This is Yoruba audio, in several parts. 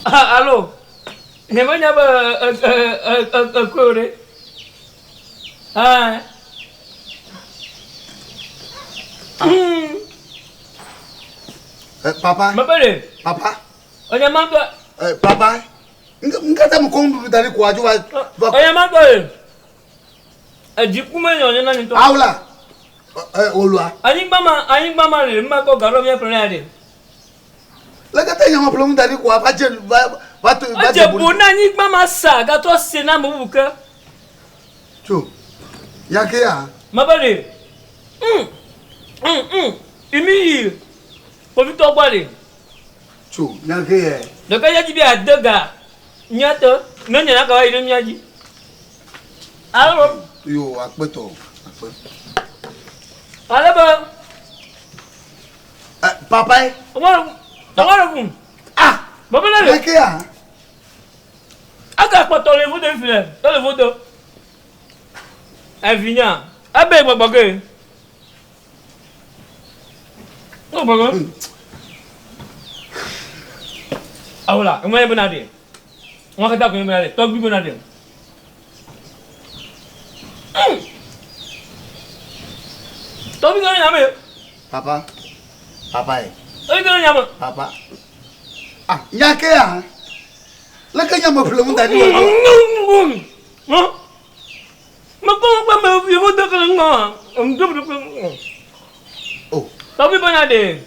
Allô? Nemanya ba kore. Ah. Papa. Mabele. Papa. Onya mando. Papa. Ngata mkondu dari kwa jua. Onya mando. Ajikume nyonya na nito. Aula. Olua. Ayin mama le mako garo mi prenade. Lagata nyama plom dari kwa baje batu baje bona ni mama sa gato sena mubuka. Chu. Yake ya. Mabele. Imi. Ko vito gbale. Chu, yake ya. Le ka yaji bi adaga. Nyato, no nyana ka wa ile mi aji. Alo. Yo, akpeto. Alaba. Papa. Tomorrow. Ah, Babala. Yake ya. Aka poto le vodo file. To le vodo. Avinya. Abe gbagbe. Oh bago. Awla, mo yebe na de. Mo ka ta ko yebe na de. To bi na de. To bi na me. Papa. Papa. Oi ko na me. Papa. Ah, yake ya. Laka nyama plom dari wa. No. Mako ba me vi vodo ka nga. Oh. To bi na de.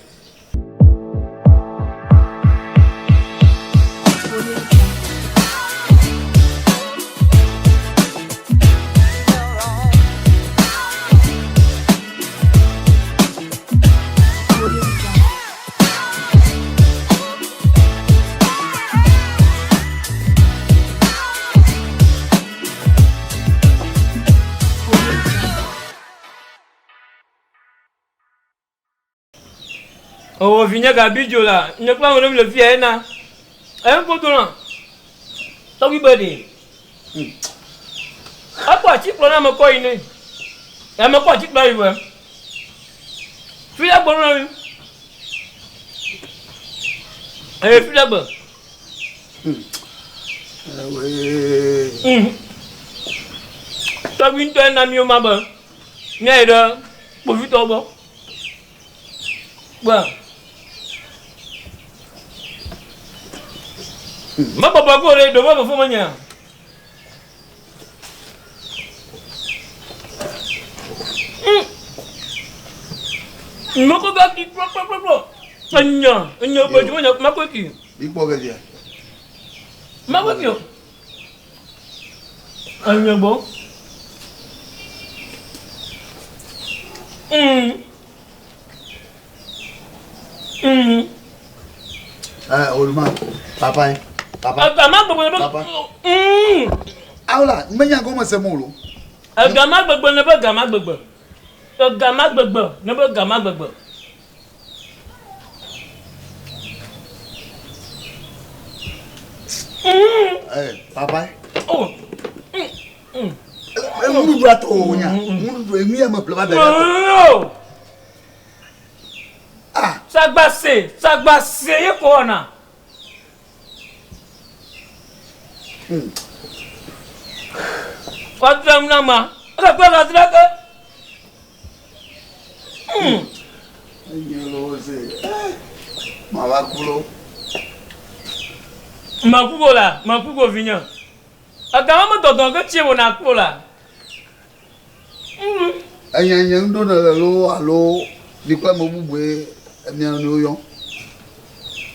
Oh, viens à Bedzo là. Ne pas me le fier na. Un peu de là. T'as vu bébé. À quoi tu prends ma quoi iné? Et ma quoi tu prends il veut. Tu la bonne là. Eh, tu la bonne. Oui. T'as vu un ami au maman. N'est là. Pour vite au bas. Bon. Ma papa ko le do ma fo manya. Mo ko ga ki pro. Anya ba ju ma ko ki. Ipo ga dia. Ma ko ki. Anya bo. Olma. Papa. Papa. Agama gbogbo ne ba. Aula, menya go mo se mulu. Agama gbogbo ne ba gama gbogbo. Agama gbogbo ne ba gama gbogbo. Papa. Oh. Mulu dua to nya. Mulu dua mi ama pleba da. Ah, Sagbase ye ko na. Wadram na ma. Aka kwa draka. Ayelo se. Mala kulo. Makugo vignon. Agama dodon que tiens mon acco là. Ayen ndo na alo di kwa mo bubwe emi anu yo.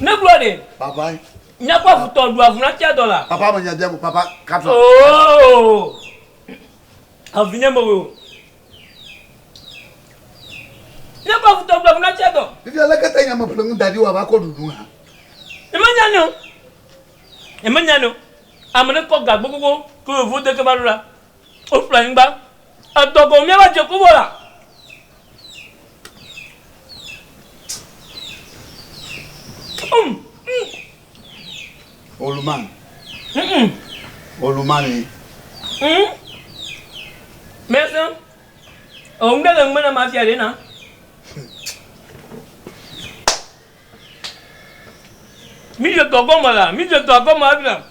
Ne blode. Papa. Nya kwa futo do avuna $100. Papa ma nya dia ko papa 4. Oh. Avinya mo. Nya kwa futo do avuna $100. Bibi ala ka tanya mo plengu dadi wa ba ko dudu ha. Emanyano. Amane ko ga gogo ko vote ke balula. O plan ba. Adogo mi ba je ko bola. Oluman. Olumani. Mesa. O ngala ngmana ma fi ale na. Mi je to goma la, mi je to goma bila.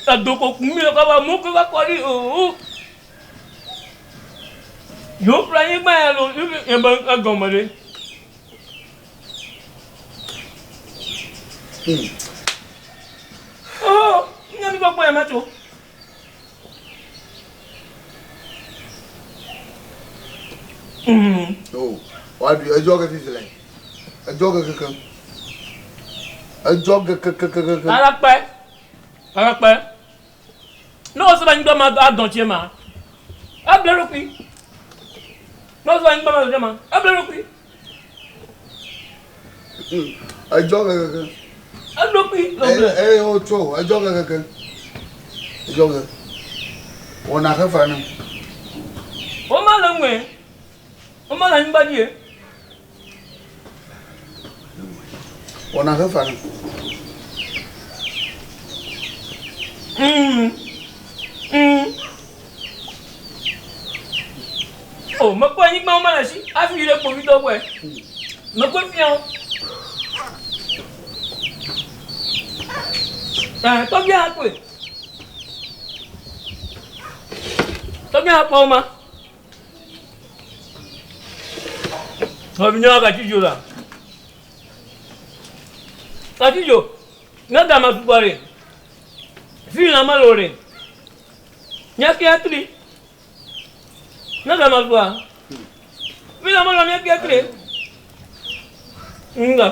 Adoko kumi ka ba mo ko ba ko ri o. Yo plan ba ya lo, e ba goma de. Oh, nyami ba ko ya macho. Oh, wa bi ejo ga fi le. Ejo ga kan. Ejo ga Arapẹ. No so ba ngba ma adon tie ma. Ablero pi. No so ba ngba ma do ma. Ablero pi. Ejo ga kan. Ablero pi. O to, ejo ga kan. Ejo ga. Wona ka fa na. O ma la nwe. O ma la ngba die. Wona ka fa na. Oh, ma ko ni ma ma la si. A fi le po vi do we. Ma ko fi an. To bien ko. To bien ko ma. To bi nya ka ti jo la. Ka ti jo. Na da ma su bare. Fila malore. Nyaki atri. Nada malwa. Fila malore nyaki atri. Nga.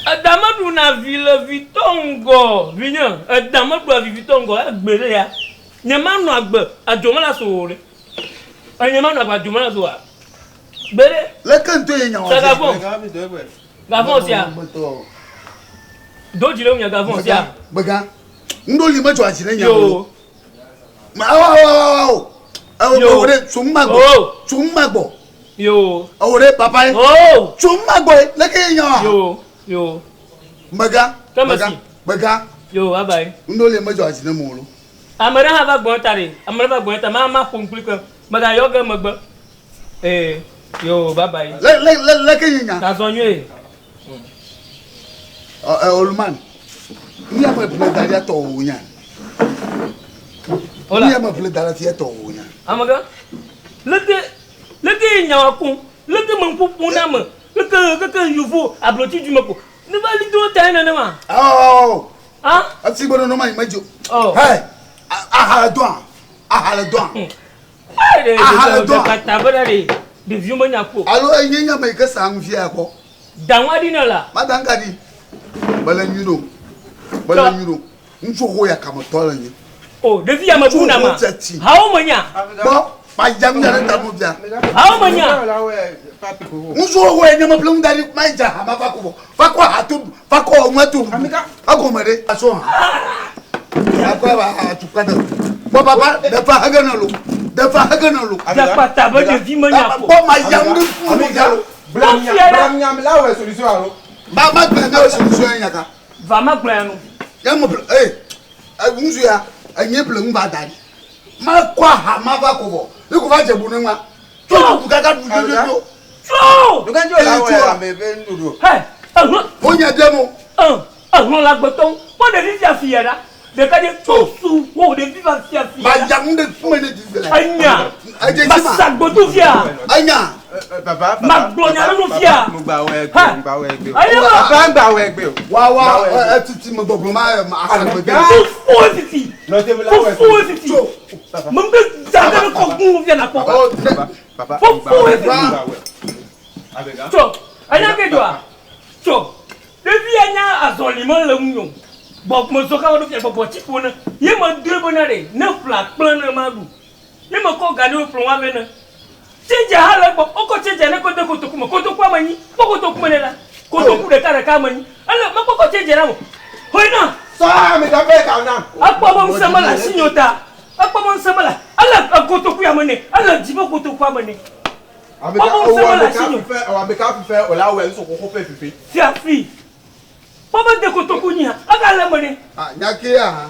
Adamadu na ville vitongo. Vinya. Adamadu na vitongo. Agbere ya. Nyamanu agbe. Ajomala sore. Anya manu apa jumana soa. Bere. Le kan to yen yawo. Gafon sia. Do jire unya gafon sia. Baga. Ndo li majo achire nyawo. Ma awo. Awo ore sumagbo. Sumagbo. Yo. Ore papa. Oh. Sumagbo le kan yawo. Yo. Baga. Baga. Yo, abai. Ndo li majo achire mulu. Amara ha ba gbon tare. Amara ba gbon ta ma komplika. Baga yoga magba. Yo, bye bye. Le kenya. Ta sonye. Oluman. Ni ama ple daria to wunya. Hola. Ni ama ple daria to wunya. Amaga. Leke nya ku. Leke manpupu na ma. Leke yufu abloti du mako. Ne ba li do ta na na ma. Oh. Ah? Ati bono no mai majo. Oh. Hey. Aha le doan. De vieux maniaco. Allo, il y a un ça en fier. Danwadina là. Madame Gadi. Balanyuno. Balanyuno. Un jour, il y a comme toi. Oh, de vie à ma bouna. How mania? Bon, ma jambe à la mobia. How mania? Un jour, il y a un plomb d'aller, ma jama, ma paco. Pas quoi à tout. Pas quoi au moins tout. Pas comme elle. À son. À quoi à tout cas. Bon, papa, de pas à ganalo. Dafa haganalo. Dafa taba de vie maniaco. Bon, ma jambe. Blam la ouais solution alors. Ma na solution yaka. Va ma plano. Yamo unzu ya anye plum ba dadi. Ma kwa ha ma ba ko bo. Ni ko ba je bu ni ma. To ku kaka du do. So! Du kan jo la ouais me be ndudo. Hey, Onya demo. La gbeton. Mo de ri ja fiera. de kade tosu wo de viva fia fia ma jam de fuma ne difela anya aje ma sagboto fia anya Papa, ma glonya no fia mo gba we egbe, mo gba we egbe. ayo Papa gba we egbe o. wa titi mo gbogbo ma asagbe fo titi No te mo la we. fo titi mo be janga ko gun fia na ko Papa, fo gba we. Abega to anya ke doa to de vi anya azoli mo le munyo bok mo soka wo fia bobo tipo na ye mo drebo na re na flat plan na ma du ye mo ko gani o pro wa me na change hala ko oko change na ko de ko to kuma mani ko to kuma ne la ko to ku de ka mani ala ma ko change na mo hoina Sa me da be ka na. akpa mo samala sinyota akpa mo samala ala ko to ku ya mani ala jibo ko to ku mani Abeka fe o la we so ko pe fifi. fiafi baba de ko to ku ni aga la mani ah nyake ya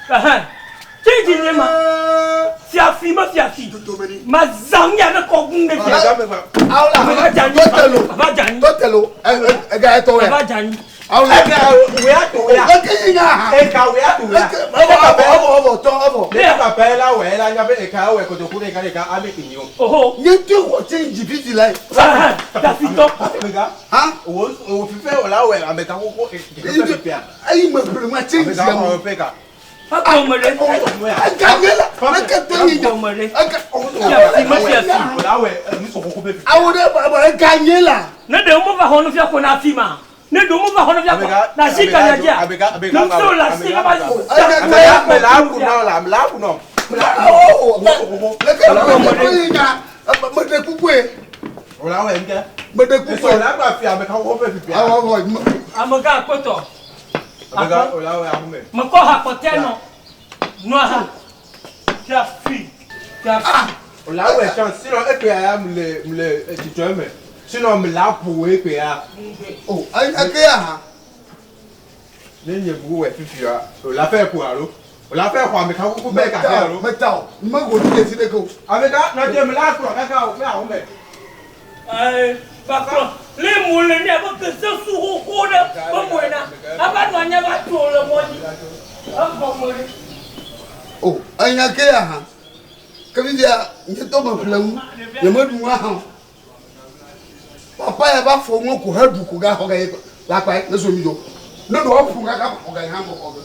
aha change ni ma fiafi ma fiafi ma zamya na ko gun de awla baba jani totelo e ga to we baba jani awla We are to we are. e ka We are to we are. to Le papa la we la nya be e ka we ko to ku ne ka ami kinyo. oho ni tu ko change fiti lai ta fito Abega. ha O fife o la we abeka ko ayi me bru ma change Abega ya o mo peka. akpa mo re agangela ka to ni akpa mo re aka fiafi ma fiafi O la we mi so ko pe fifi. awure baba gangela ne de mo ba hono fia ko na fi ma ne do mo ba hono fia ko na si ka na dia Abega. so la si ka ba Abega me la ku no la, me la ku no. oh le ka to ni ga mo de kukwe O la we nge. mo de So kukwe la gba fi abeka ko pe fifi. awo amaga koto Abega o la we amume. mo ko ha ko teno no ha fiafi O la we chance sino e pe ya mle tito me. Sino me la pu we pe ya. oh ake ya ha Ni nye bu we fifi ya. O la fe ku aro. O la fe kwa me ka ku be ka aro. metao mo go ti ti de ko Abega na je me la ku ka ka o me a o me. bakro le mule ne ba ke se su ho da ba mo na aba no anya ba to le mo ni aba mo ni oh anya ke ya ha ka bi dia ni to mo flamu ye mo du ha papa ya ba fo mo ko ha du ko ga ho ga la pa na so mi do no do ho fu ga ka ho ga ha mo ko